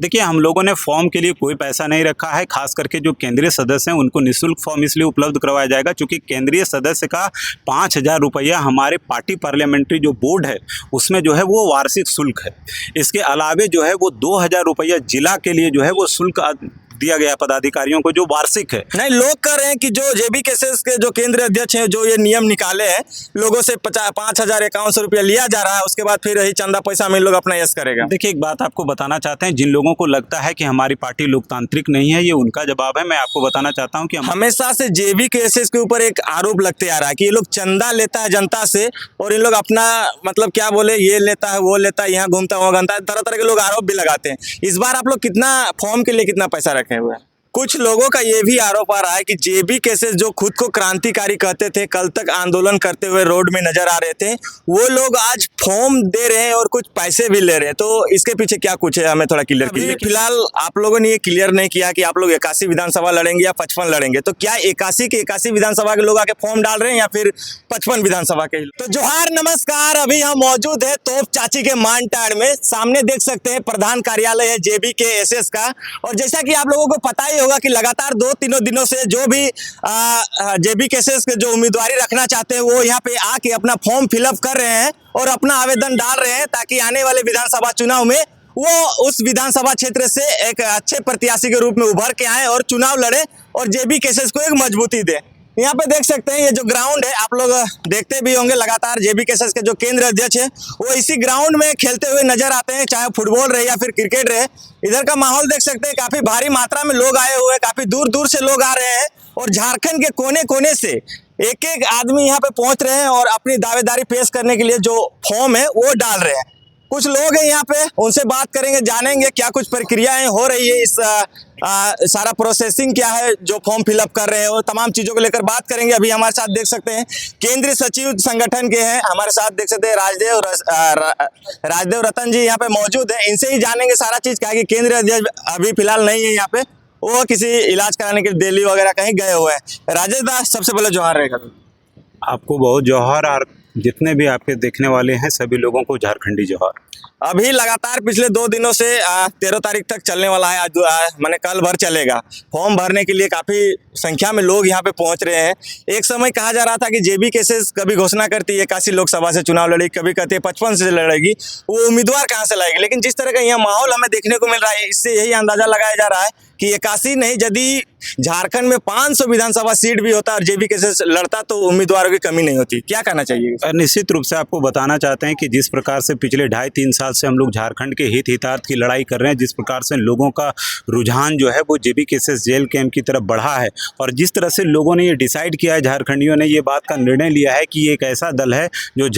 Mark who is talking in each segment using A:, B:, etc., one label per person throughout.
A: देखिए, हम लोगों ने फॉर्म के लिए कोई पैसा नहीं रखा है। खास करके जो केंद्रीय सदस्य हैं उनको निःशुल्क फॉर्म इसलिए उपलब्ध करवाया जाएगा क्योंकि केंद्रीय सदस्य का 5,000 रुपया हमारे पार्टी पार्लियामेंट्री जो बोर्ड है उसमें जो है वो वार्षिक शुल्क है। इसके अलावे जो है वो 2,000 रुपया जिला के लिए जो है वो शुल्क दिया गया पदाधिकारियों को जो वार्षिक है।
B: नहीं, लोग कह रहे हैं कि जो जेबी केसेस के जो केंद्रीय अध्यक्ष हैं जो ये नियम निकाले हैं, लोगों से 5,051 रुपया लिया जा रहा है, उसके बाद फिर यही चंदा पैसा में लोग अपना यश करेगा।
A: देखिए, एक बात आपको बताना चाहते हैं, जिन लोगों को लगता है कि हमारी पार्टी लोकतांत्रिक नहीं है, ये उनका जवाब है। मैं आपको बताना चाहता हूँ कि
B: हमेशा से जेबी केसेस के ऊपर एक आरोप लगते आ रहा है कि ये लोग चंदा लेता है जनता से और इन लोग अपना मतलब क्या बोले, ये लेता है वो लेता है, यहाँ घूमता है वहाँ घूमता है, तरह तरह के लोग आरोप भी लगाते हैं। इस बार आप लोग कितना फॉर्म के लिए कितना पैसा रखे हुए हैं? कुछ लोगों का ये भी आरोप आ रहा है कि जेबी केसेस जो खुद को क्रांतिकारी कहते थे, कल तक आंदोलन करते हुए रोड में नजर आ रहे थे, वो लोग आज फॉर्म दे रहे हैं और कुछ पैसे भी ले रहे हैं। तो इसके पीछे क्या कुछ है, हमें थोड़ा क्लियर कीजिए। फिलहाल आप लोगों ने ये क्लियर नहीं किया कि आप लोग 81 विधानसभा लड़ेंगे या 55 लड़ेंगे, तो क्या 81 के 81 विधानसभा के लोग आके फॉर्म डाल रहे हैं या फिर 55 विधानसभा के? तो जोहार, नमस्कार। अभी हम मौजूद है तोप चाची के मानटाड़ में। सामने देख सकते हैं प्रधान कार्यालय है जेबी के एसएस का। और जैसा कि आप लोगों को पता ही होगा कि लगातार 2-3 दिनों से जो भी जेबी केसेस के जो उम्मीदवारी रखना चाहते हैं वो यहाँ पे आके अपना फॉर्म फिलअप कर रहे हैं और अपना आवेदन डाल रहे हैं ताकि आने वाले विधानसभा चुनाव में वो उस विधानसभा क्षेत्र से एक अच्छे प्रत्याशी के रूप में उभर के आए और चुनाव लड़े और जेबी केसेस को एक मजबूती दे। यहाँ पे देख सकते हैं ये जो ग्राउंड है, आप लोग देखते भी होंगे लगातार जेबी केसेस के जो केंद्रीय अध्यक्ष है वो इसी ग्राउंड में खेलते हुए नजर आते हैं, चाहे फुटबॉल रहे या फिर क्रिकेट रहे। इधर का माहौल देख सकते हैं, काफी भारी मात्रा में लोग आए हुए हैं, काफी दूर दूर से लोग आ रहे हैं और झारखंड के कोने कोने से एक एक आदमी यहाँ पे पहुंच रहे हैं और अपनी दावेदारी पेश करने के लिए जो फॉर्म है वो डाल रहे हैं। कुछ लोग हैं यहाँ पे, उनसे बात करेंगे, जानेंगे क्या कुछ प्रक्रियाएं हो रही है, इस सारा प्रोसेसिंग क्या है जो फॉर्म फिलअप कर रहे हैं और तमाम चीज़ों को लेकर बात करेंगे। अभी हमारे साथ देख सकते हैं केंद्रीय सचिव संगठन के हैं, हमारे साथ देख सकते हैं राजदेव रतन जी यहाँ पे मौजूद है। इनसे ही जानेंगे सारा चीज़, क्या कि केंद्रीय अध्यक्ष अभी फिलहाल नहीं है यहाँ पे, वो किसी इलाज कराने के लिए दिल्ली वगैरह कहीं गए हुए हैं। राजेश दास, सबसे पहले जोहार रहेगा।
A: आपको बहुत जोहार और जितने भी आपके देखने वाले हैं सभी लोगों को झारखंडी जोहार।
B: अभी लगातार पिछले 2 दिनों से 13 तारीख तक चलने वाला है, आज माने कल भर चलेगा। फॉर्म भरने के लिए काफ़ी संख्या में लोग यहाँ पे पहुँच रहे हैं। एक समय कहा जा रहा था कि जेबी केसेस कभी घोषणा करती है 81 लोकसभा से चुनाव लड़ेगी, कभी कहती है 55 से लड़ेगी, वो उम्मीदवार कहाँ से लाएगी। लेकिन जिस तरह का यहाँ माहौल हमें देखने को मिल रहा है, इससे यही अंदाजा लगाया जा रहा है कि 81 नहीं, यदि झारखंड में 500 विधानसभा सीट भी होता और जेबी केसेस लड़ता तो उम्मीदवारों की कमी नहीं होती। क्या कहना चाहिए?
A: निश्चित रूप से आपको बताना चाहते हैं कि जिस प्रकार से पिछले 2.5-3 साल से हम लोग झारखंड के हितार्थ की लड़ाई कर रहे हैं, जिस प्रकार से लोगों का रुझान जो है वो जेबी केसेस जेल कैंप की तरफ बढ़ा है और जिस तरह से लोगों ने ये डिसाइड किया है, झारखंडियों ने ये बात का निर्णय लिया है कि ये एक ऐसा दल है जो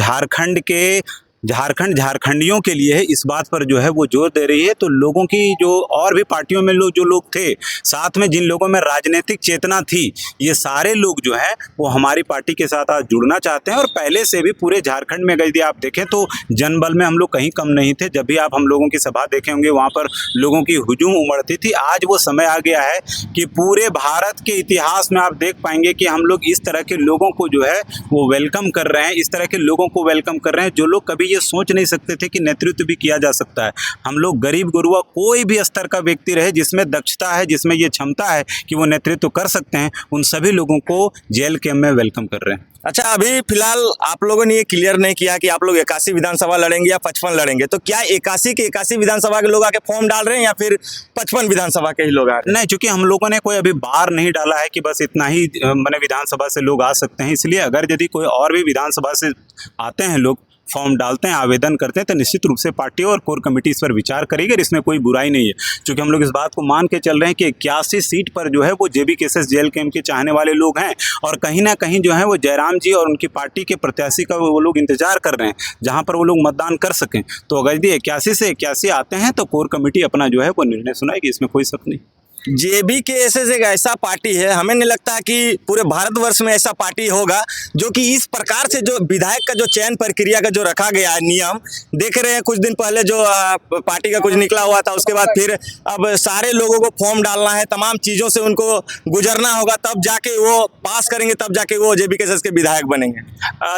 A: झारखंडियों के लिए है, इस बात पर जो है वो जोर दे रही है। तो लोगों की जो और भी पार्टियों में जो लोग थे, साथ में जिन लोगों में राजनीतिक चेतना थी, ये सारे लोग जो हैं वो हमारी पार्टी के साथ आज जुड़ना चाहते हैं। और पहले से भी पूरे झारखंड में यदि आप देखें तो जनबल में हम लोग कहीं कम नहीं थे। जब भी आप हम लोगों की सभा देखे होंगे वहाँ पर लोगों की हुजूम उमड़ती थी। आज वो समय आ गया है कि पूरे भारत के इतिहास में आप देख पाएंगे कि हम लोग इस तरह के लोगों को जो है वो वेलकम कर रहे हैं, इस तरह के लोगों को वेलकम कर रहे हैं जो लोग कभी ये सोच नहीं सकते थे कि नेतृत्व भी किया जा सकता है। हम लोग गरीब गुरुआ कोई भी स्तर का व्यक्ति रहे जिसमें दक्षता है, जिसमें ये क्षमता है कि वो नेतृत्व कर सकते हैं, उन सभी लोगों को जेल कैंप में वेलकम कर रहे हैं।
B: अच्छा, अभी फिलहाल आप लोगों ने ये क्लियर नहीं किया कि आप लोग 81 विधानसभा लड़ेंगे या 55 लड़ेंगे, तो क्या 81 के 81 विधानसभा के लोग आके फॉर्म डाल रहे हैं या फिर 55 विधानसभा के ही लोग आ रहे हैं?
A: नहीं, चूंकि हम लोगों ने कोई अभी बार नहीं डाला है कि बस इतना ही मैंने विधानसभा से लोग आ सकते हैं, इसलिए अगर यदि कोई और भी विधानसभा से आते हैं लोग, फॉर्म डालते हैं, आवेदन करते हैं, तो निश्चित रूप से पार्टी और कोर कमेटी इस पर विचार करेगी और इसमें कोई बुराई नहीं है। क्योंकि हम लोग इस बात को मान के चल रहे हैं कि 81 सीट पर जो है वो जेबी केसेस जेल कैंप के चाहने वाले लोग हैं और कहीं ना कहीं जो है वो जयराम जी और उनकी पार्टी के प्रत्याशी का वो लोग इंतजार कर रहे हैं जहां पर वो लोग मतदान कर सकें। तो अगर यदि 81 से 81 आते हैं तो कोर कमेटी अपना जो है वो निर्णय सुनाएगी, इसमें कोई शक नहीं।
B: JBKSS एक ऐसा पार्टी है, हमें नहीं लगता कि पूरे भारतवर्ष में ऐसा पार्टी होगा जो कि इस प्रकार से जो विधायक का जो चयन प्रक्रिया का जो रखा गया है नियम, देख रहे हैं कुछ दिन पहले जो पार्टी का कुछ निकला हुआ था, उसके बाद फिर अब सारे लोगों को फॉर्म डालना है, तमाम चीज़ों से उनको गुजरना होगा, तब जाके वो पास करेंगे, तब जाके वो JBKSS के विधायक बनेंगे।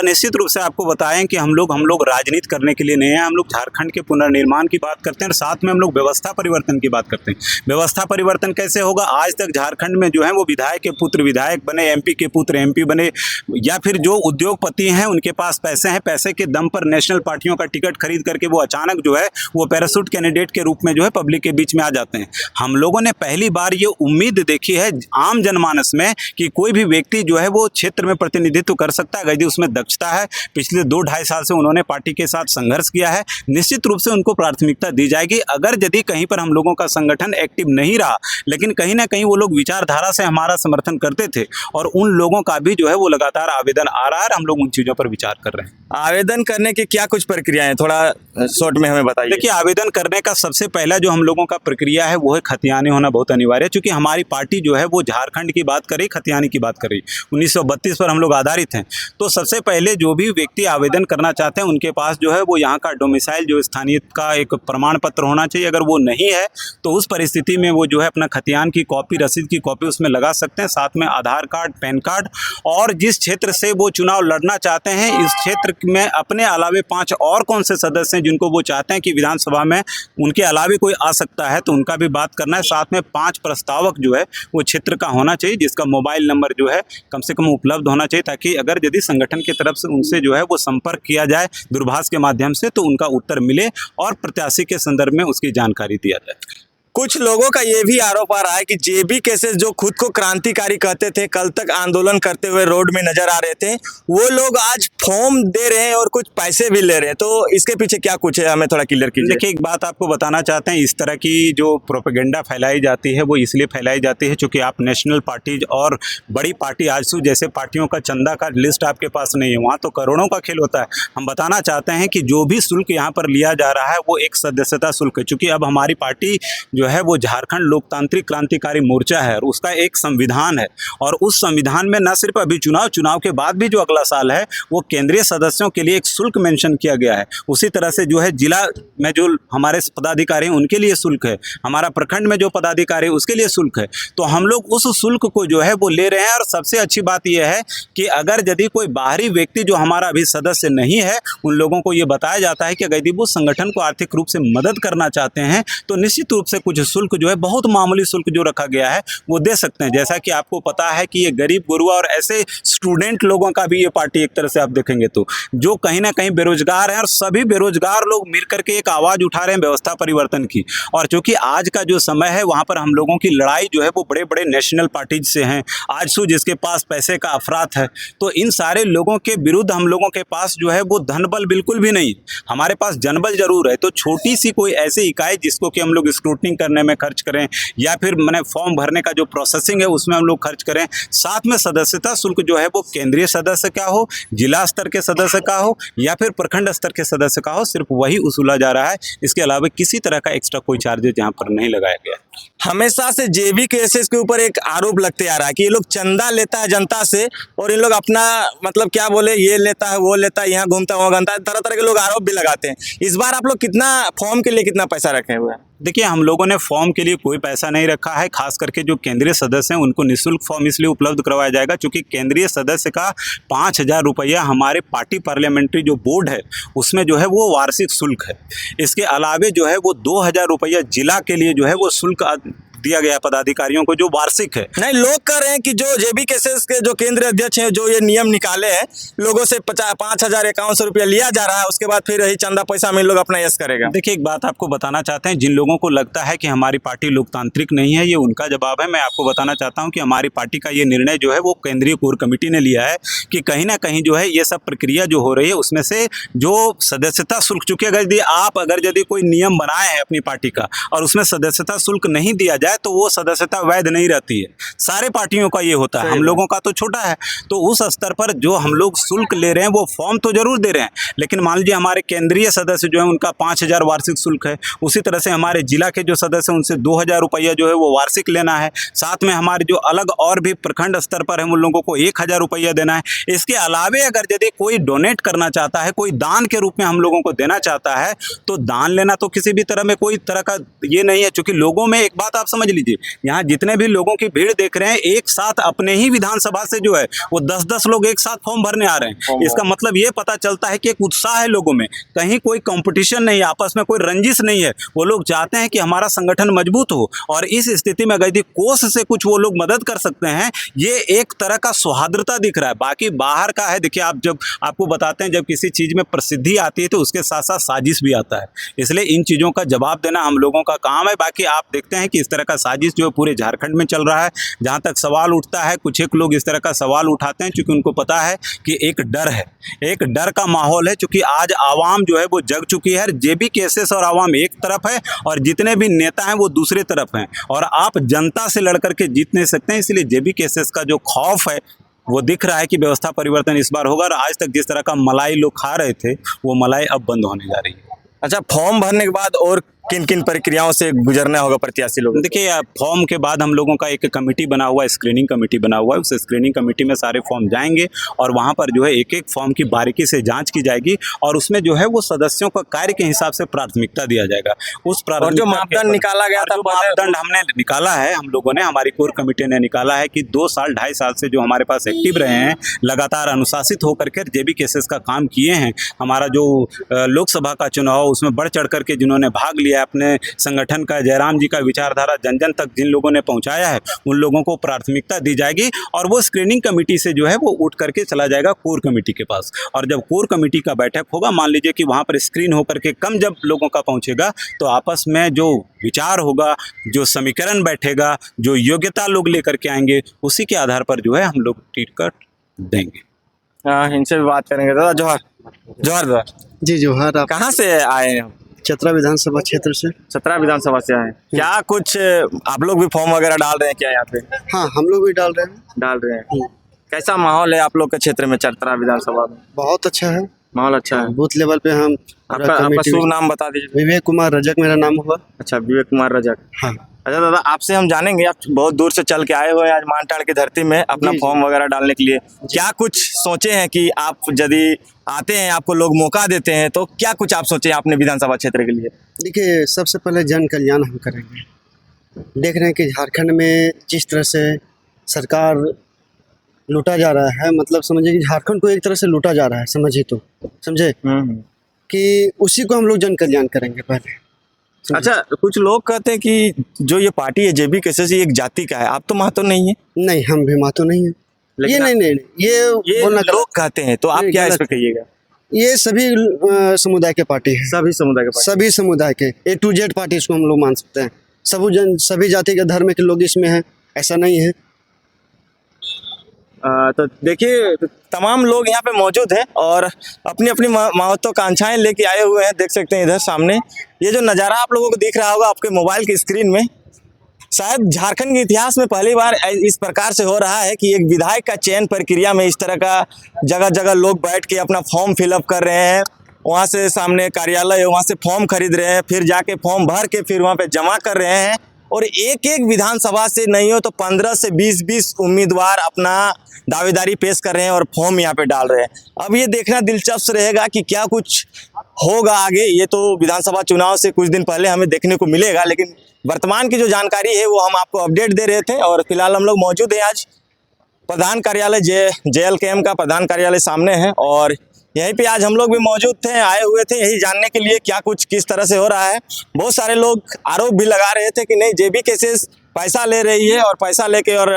A: निश्चित रूप से आपको बताएं कि हम लोग राजनीति करने के लिए नहीं हैं, हम लोग झारखंड के पुनर्निर्माण की बात करते हैं और साथ में हम लोग व्यवस्था परिवर्तन की बात करते हैं। व्यवस्था परिवर्तन कैसे होगा? आज तक झारखंड में जो है वो विधायक के पुत्र विधायक बने, MP के पुत्र MP बने, या फिर जो उद्योगपति हैं उनके पास पैसे हैं, पैसे के दम पर नेशनल पार्टियों का टिकट खरीद करके वो अचानक जो है वो पैराशूट कैंडिडेट के रूप में जो है पब्लिक के बीच में आ जाते हैं। हम लोगों ने पहली बार ये उम्मीद देखी है आम जनमानस में कि कोई भी व्यक्ति जो है वो क्षेत्र में प्रतिनिधित्व कर सकता है, यदि उसमें दक्षता है। पिछले 2-2.5 साल से उन्होंने पार्टी के साथ संघर्ष किया है, निश्चित रूप से उनको प्राथमिकता दी जाएगी। अगर यदि कहीं पर हम लोगों का संगठन एक्टिव नहीं रहा, लेकिन कहीं ना कहीं वो लोग विचारधारा से हमारा समर्थन करते थे, और उन लोगों का भी जो है वो लगातार आवेदन आ रहा है, हम लोग उन चीज़ों पर विचार कर रहे हैं।
B: आवेदन करने की क्या कुछ प्रक्रिया है, थोड़ा शॉर्ट में हमें बताइए।
A: देखिए, आवेदन करने का सबसे पहला जो हम लोगों का प्रक्रिया है वो है खतियानी होना बहुत अनिवार्य है, क्योंकि हमारी पार्टी जो है वो झारखंड की बात करी, खतियानी की बात करी, 1932 पर हम लोग आधारित हैं। तो सबसे पहले जो भी व्यक्ति आवेदन करना चाहते हैं उनके पास जो है वो यहाँ का डोमिसाइल जो स्थानीय का एक प्रमाण पत्र होना चाहिए। अगर वो नहीं है तो उस परिस्थिति में वो जो है अपना खतियान की कॉपी, रसीद की कॉपी उसमें लगा सकते हैं, साथ में आधार कार्ड, पैन कार्ड, और जिस क्षेत्र से वो चुनाव लड़ना चाहते हैं इस क्षेत्र में अपने अलावे 5 और कौन से सदस्य हैं जिनको वो चाहते हैं कि विधानसभा में उनके अलावे कोई आ सकता है, तो उनका भी बात करना है। साथ में 5 प्रस्तावक जो है वो क्षेत्र का होना चाहिए, जिसका मोबाइल नंबर जो है कम से कम उपलब्ध होना चाहिए, ताकि अगर यदि संगठन की तरफ से उनसे जो है वो संपर्क किया जाए दूरभाष के माध्यम से तो उनका उत्तर मिले और प्रत्याशी के संदर्भ में उसकी जानकारी दिया जाए।
B: कुछ लोगों का ये भी आरोप आ रहा है कि JBKSS जो खुद को क्रांतिकारी कहते थे, कल तक आंदोलन करते हुए रोड में नजर आ रहे थे, वो लोग आज फॉर्म दे रहे हैं और कुछ पैसे भी ले रहे हैं, तो इसके पीछे क्या कुछ है, हमें थोड़ा क्लियर कीजिए।
A: देखिए, एक बात आपको बताना चाहते हैं, इस तरह की जो प्रोपेगेंडा फैलाई जाती है वो इसलिए फैलाई जाती है क्योंकि आप नेशनल पार्टीज और बड़ी पार्टी आजसू जैसे पार्टियों का चंदा का लिस्ट आपके पास नहीं है, वहाँ तो करोड़ों का खेल होता है। हम बताना चाहते हैं कि जो भी शुल्क यहाँ पर लिया जा रहा है वो एक सदस्यता शुल्क है, चूँकि अब हमारी पार्टी जो है वो झारखंड लोकतांत्रिक क्रांतिकारी मोर्चा है और उसका एक संविधान है, और उस संविधान में न सिर्फ अभी चुनाव के बाद भी जो अगला साल है वो केंद्रीय सदस्यों के लिए एक शुल्क मेंशन किया गया है। उसी तरह से जो है जिला में जो हमारे पदाधिकारी हैं उनके लिए शुल्क है, हमारा प्रखंड में जो पदाधिकारी है उसके लिए शुल्क है। तो हम लोग उस शुल्क को जो है वो ले रहे हैं, और सबसे अच्छी बात यह है कि अगर यदि कोई बाहरी व्यक्ति जो हमारा अभी सदस्य नहीं है, उन लोगों को ये बताया जाता है कि अगर यदि वो संगठन को आर्थिक रूप से मदद करना चाहते हैं तो निश्चित रूप से कुछ शुल्क जो है, बहुत मामूली शुल्क जो रखा गया है वो दे सकते हैं। जैसा कि आपको पता है कि ये गरीब गुरुआ और ऐसे स्टूडेंट लोगों का भी ये पार्टी एक तरह से आप देखेंगे तो जो कहीं ना कहीं बेरोजगार हैं, और सभी बेरोजगार लोग मिल करके एक आवाज़ उठा रहे हैं व्यवस्था परिवर्तन की। और चूंकि आज का जो समय है वहाँ पर हम लोगों की लड़ाई जो है वो बड़े बड़े नेशनल पार्टीज से हैं, आजसू जिसके पास पैसे का अफरात है, तो इन सारे लोगों के विरुद्ध हम लोगों के पास जो है वो धनबल बिल्कुल भी नहीं, हमारे पास जनबल जरूर है। तो छोटी सी कोई ऐसी इकाई जिसको कि हम लोग स्क्रूटनिंग करने में खर्च करें, या फिर मैंने फॉर्म भरने का जो प्रोसेसिंग है उसमें हम लोग खर्च करें, साथ में सदस्यता शुल्क जो है वो केंद्रीय सदस्य का हो, जिला स्तर के सदस्य का हो, या फिर प्रखंड स्तर के सदस्य का हो, सिर्फ वही वसूला जा रहा है। इसके अलावा किसी तरह का एक्स्ट्रा कोई चार्जेज यहाँ पर नहीं लगाया गया।
B: हमेशा से JBKSS के ऊपर एक आरोप लगते आ रहा है कि ये लोग चंदा लेता है जनता से, और इन लोग अपना मतलब क्या बोले, ये लेता है वो लेता है, यहाँ घूमता है वहाँ घूमता है, तरह तरह के लोग आरोप भी लगाते हैं। इस बार आप लोग कितना फॉर्म के लिए कितना पैसा रखे हुए हैं?
A: देखिए, हम लोगों ने फॉर्म के लिए कोई पैसा नहीं रखा है, खास करके जो केंद्रीय सदस्य हैं उनको निःशुल्क फॉर्म इसलिए उपलब्ध करवाया जाएगा क्योंकि केंद्रीय सदस्य का 5,000 रुपया हमारे पार्टी पार्लियामेंट्री जो बोर्ड है उसमें जो है वो वार्षिक शुल्क है। इसके अलावे जो है वो 2,000 रुपया जिला के लिए जो है वो शुल्क दिया गया पदाधिकारियों को जो वार्षिक है।
B: नहीं, लोग कह रहे हैं कि जो JBKSS के जो केंद्रीय अध्यक्ष हैं जो ये नियम निकाले हैं, लोगों से 5,051 रुपया लिया जा रहा है, उसके बाद फिर यही चंदा पैसा में लोग अपना यश करेगा।
A: देखिए, एक बात आपको बताना चाहते हैं, जिन लोगों को लगता है कि हमारी पार्टी लोकतांत्रिक नहीं है, ये उनका जवाब है। मैं आपको बताना चाहता हूँ कि हमारी पार्टी का ये निर्णय जो है वो केंद्रीय कोर कमेटी ने लिया है कि कहीं ना कहीं जो है ये सब प्रक्रिया जो हो रही है उसमें से जो सदस्यता शुल्क, चूंकि अगर यदि कोई नियम बनाए हैं अपनी पार्टी का और उसमें सदस्यता शुल्क नहीं दिया जाए है तो वो सदस्यता वैध नहीं रहती है। सारे पार्टियों का ये होता है, हम लोगों का तो छोटा है। तो उस स्तर पर जो हम लोग शुल्क ले रहे हैं वो फॉर्म तो जरूर दे रहे हैं, लेकिन मान लीजिए हमारे केंद्रीय सदस्य जो है उनका 5,000 वार्षिक शुल्क है। उसी तरह से हमारे जिला के जो सदस्य हैं उनसे 2,000 रुपया जो है वो वार्षिक लेना है। साथ में हमारे जो अलग और भी प्रखंड स्तर पर है उन लोगों को 1,000 रुपया देना है। इसके अलावे अगर यदि कोई डोनेट करना चाहता है, कोई दान के रूप में हम लोगों को देना चाहता है, तो दान लेना तो किसी भी तरह में कोई तरह का ये नहीं है। क्योंकि लोगों में एक बात आप समझ लीजिए, यहाँ जितने भी लोगों की भीड़ देख रहे हैं, एक साथ अपने ही विधानसभा से जो है वो 10-10 लोग एक साथ फॉर्म भरने आ रहे हैं। इसका मतलब ये पता चलता है कि एक उत्साह है लोगों में, कहीं कोई कंपटीशन नहीं है, आपस में कोई रंजिश नहीं है। वो लोग चाहते हैं कि हमारा संगठन मजबूत हो, और इस स्थिति में अगर यदि कोष से कुछ वो लोग मदद कर सकते हैं, ये एक तरह का सौहार्दता दिख रहा है। बाकी बाहर का है, देखिए आप जब आपको बताते हैं जब किसी चीज़ में प्रसिद्धि आती है तो उसके साथ साथ साजिश भी आता है, इसलिए इन चीज़ों का जवाब देना हम लोगों का काम है। बाकी आप देखते हैं कि इस तरह का साजिश जो है पूरे झारखंड में चल रहा है। जहाँ तक सवाल उठता है, कुछ एक लोग इस तरह का सवाल उठाते हैं क्योंकि उनको पता है कि एक डर है, एक डर का माहौल है। क्योंकि आज आवाम जो है वो जग चुकी है, जेबी केसेस और आवाम एक तरफ है और जितने भी नेता हैं वो दूसरे तरफ हैं, और आप जनता से लड़ करके जीत नहीं सकते हैं। इसलिए जेबी केसेस का जो खौफ है वो दिख रहा है कि व्यवस्था परिवर्तन इस बार होगा, और आज तक जिस तरह का मलाई लोग खा रहे थे वो मलाई अब बंद होने जा रही है।
B: अच्छा, फॉर्म भरने के बाद और किन किन प्रक्रियाओं से गुजरना होगा प्रत्याशी लोग?
A: देखिए, फॉर्म के बाद हम लोगों का एक कमेटी बना हुआ है, स्क्रीनिंग कमेटी बना हुआ है। उस स्क्रीनिंग कमेटी में सारे फॉर्म जाएंगे और वहाँ पर जो है एक एक फॉर्म की बारीकी से जांच की जाएगी, और उसमें जो है वो सदस्यों का कार्य के हिसाब से प्राथमिकता दिया जाएगा। उस
B: और जो मापदंड निकाला गया था,
A: मापदंड हमने निकाला है, हम लोगों ने, हमारी कोर कमेटी ने निकाला है कि 2 साल 2.5 साल से जो हमारे पास एक्टिव रहे हैं, लगातार अनुशासित होकर के जेबी केसेस का काम किए हैं। हमारा जो लोकसभा का चुनाव उसमें बढ़ चढ़ करके जिन्होंने भाग लिया, अपने संगठन का, जयराम जी का विचारधारा जन जन तक जिन लोगों ने पहुंचाया है, उन लोगों को प्राथमिकता दी जाएगी। और वो स्क्रीनिंग कमेटी से जो है वो उठ करके चला जाएगा कोर कमेटी के पास, और जब कोर कमेटी का बैठक होगा, मान लीजिए कि वहाँ पर स्क्रीन होकर के कम जब लोगों का पहुँचेगा, तो आपस में जो विचार होगा, जो समीकरण बैठेगा, जो योग्यता लोग लेकर के आएंगे, उसी के आधार पर जो है हम लोग टिकट देंगे।
B: हाँ, इनसे भी बात करेंगे। दादा जोहार। जोहार दादा।
C: जी जोहार। आप
B: कहाँ से आए हैं?
C: चतरा विधानसभा क्षेत्र से।
B: चतरा विधानसभा से आए हैं। क्या कुछ आप लोग भी फॉर्म वगैरह डाल रहे हैं क्या यहाँ पे?
C: हाँ, हम लोग भी डाल रहे हैं।
B: डाल रहे हैं। कैसा माहौल है आप लोग के क्षेत्र में, चतरा विधानसभा में?
C: बहुत अच्छा है,
B: माहौल अच्छा है।
C: बूथ लेवल पे हम
B: आपका शुभ नाम बता दीजिए।
C: विवेक कुमार रजक मेरा नाम हुआ।
B: अच्छा, विवेक कुमार रजक।
C: हाँ।
B: अच्छा दादा, आपसे हम जानेंगे, आप बहुत दूर से चल के आए हुए हैं आज मानटाड़ की धरती में अपना
C: जी,
B: फॉर्म वगैरह डालने के लिए। क्या कुछ सोचे हैं कि आप यदि आते हैं, आपको लोग मौका देते हैं, तो क्या कुछ आप सोचे हैं अपने विधानसभा क्षेत्र के लिए?
C: देखिए, सबसे पहले जन कल्याण हम करेंगे। देख रहे हैं कि झारखंड में जिस तरह से सरकार लूटा जा रहा है, मतलब समझिए कि झारखंड को एक तरह से लूटा जा रहा है, समझिए तो समझे कि उसी को हम लोग जन कल्याण करेंगे पहले।
B: अच्छा, कुछ लोग कहते हैं कि जो ये पार्टी है जेबी केसेस, ये एक जाति का है। आप तो महतो नहीं है।
C: नहीं, हम भी महतो नहीं है। ये नहीं, ये बोलना
B: लोग कहते हैं, तो आप क्या इस पे कहिएगा?
C: ये सभी समुदाय के पार्टी है,
B: सभी समुदाय के
C: सभी समुदाय के A to Z पार्टी इसको हम लोग मान सकते हैं। सभी जाति के धर्म के लोग इसमें हैं, ऐसा नहीं है।
B: तो देखिए, तमाम लोग यहाँ पे मौजूद हैं और अपनी अपनी महत्वाकांक्षाएं लेके आए हुए हैं। देख सकते हैं इधर सामने ये जो नज़ारा आप लोगों को दिख रहा होगा आपके मोबाइल की स्क्रीन में, शायद झारखंड के इतिहास में पहली बार इस प्रकार से हो रहा है कि एक विधायक का चयन प्रक्रिया में इस तरह का जगह जगह लोग बैठ के अपना फॉर्म फिलअप कर रहे हैं। वहाँ से सामने कार्यालय है, वहाँ से फॉर्म खरीद रहे हैं, फिर जाके फॉर्म भर के फिर वहाँ पे जमा कर रहे हैं। और एक एक विधानसभा से नहीं हो तो 15 से 20 उम्मीदवार अपना दावेदारी पेश कर रहे हैं और फॉर्म यहाँ पे डाल रहे हैं। अब ये देखना दिलचस्प रहेगा कि क्या कुछ होगा आगे। ये तो विधानसभा चुनाव से कुछ दिन पहले हमें देखने को मिलेगा, लेकिन वर्तमान की जो जानकारी है वो हम आपको अपडेट दे रहे थे। और फिलहाल हम लोग मौजूद हैं आज प्रधान कार्यालय JLKM का प्रधान कार्यालय सामने है, और यहीं पे आज हम लोग भी मौजूद थे, आए हुए थे यही जानने के लिए क्या कुछ किस तरह से हो रहा है। बहुत सारे लोग आरोप भी लगा रहे थे कि नहीं, जेबी केसेस पैसा ले रही है और पैसा लेके और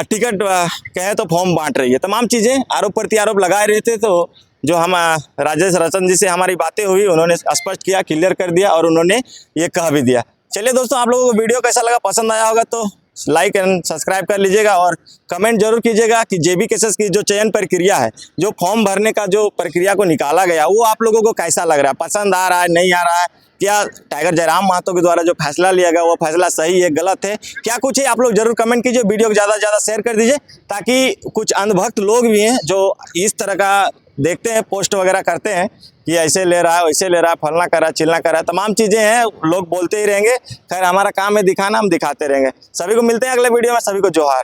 B: टिकट कहे तो फॉर्म बांट रही है, तमाम चीज़ें आरोप प्रति आरोप लगाए रहे थे। तो जो हम राजेश रतन जी से हमारी बातें हुई, उन्होंने स्पष्ट किया, क्लियर कर दिया और उन्होंने ये कह भी दिया। चलिए दोस्तों, आप लोगों को वीडियो कैसा लगा, पसंद आया होगा तो लाइक एंड सब्सक्राइब कर लीजिएगा और कमेंट जरूर कीजिएगा कि जेबी केसेस की जो चयन प्रक्रिया है, जो फॉर्म भरने का जो प्रक्रिया को निकाला गया, वो आप लोगों को कैसा लग रहा है, पसंद आ रहा है, नहीं आ रहा है, क्या टाइगर जयराम महतो के द्वारा जो फैसला लिया गया वो फैसला सही है, गलत है, क्या कुछ है, आप लोग जरूर कमेंट कीजिए। वीडियो को ज़्यादा से ज़्यादा शेयर कर दीजिए ताकि कुछ अंधभक्त लोग भी हैं जो इस तरह का देखते हैं, पोस्ट वगैरह करते हैं कि ऐसे ले रहा है, वैसे ले रहा है, फलना कर रहा है, चिलना कर रहा है, तमाम चीज़ें हैं, लोग बोलते ही रहेंगे। खैर हमारा काम है दिखाना, हम दिखाते रहेंगे। सभी को मिलते हैं अगले वीडियो में, सभी को जोहार।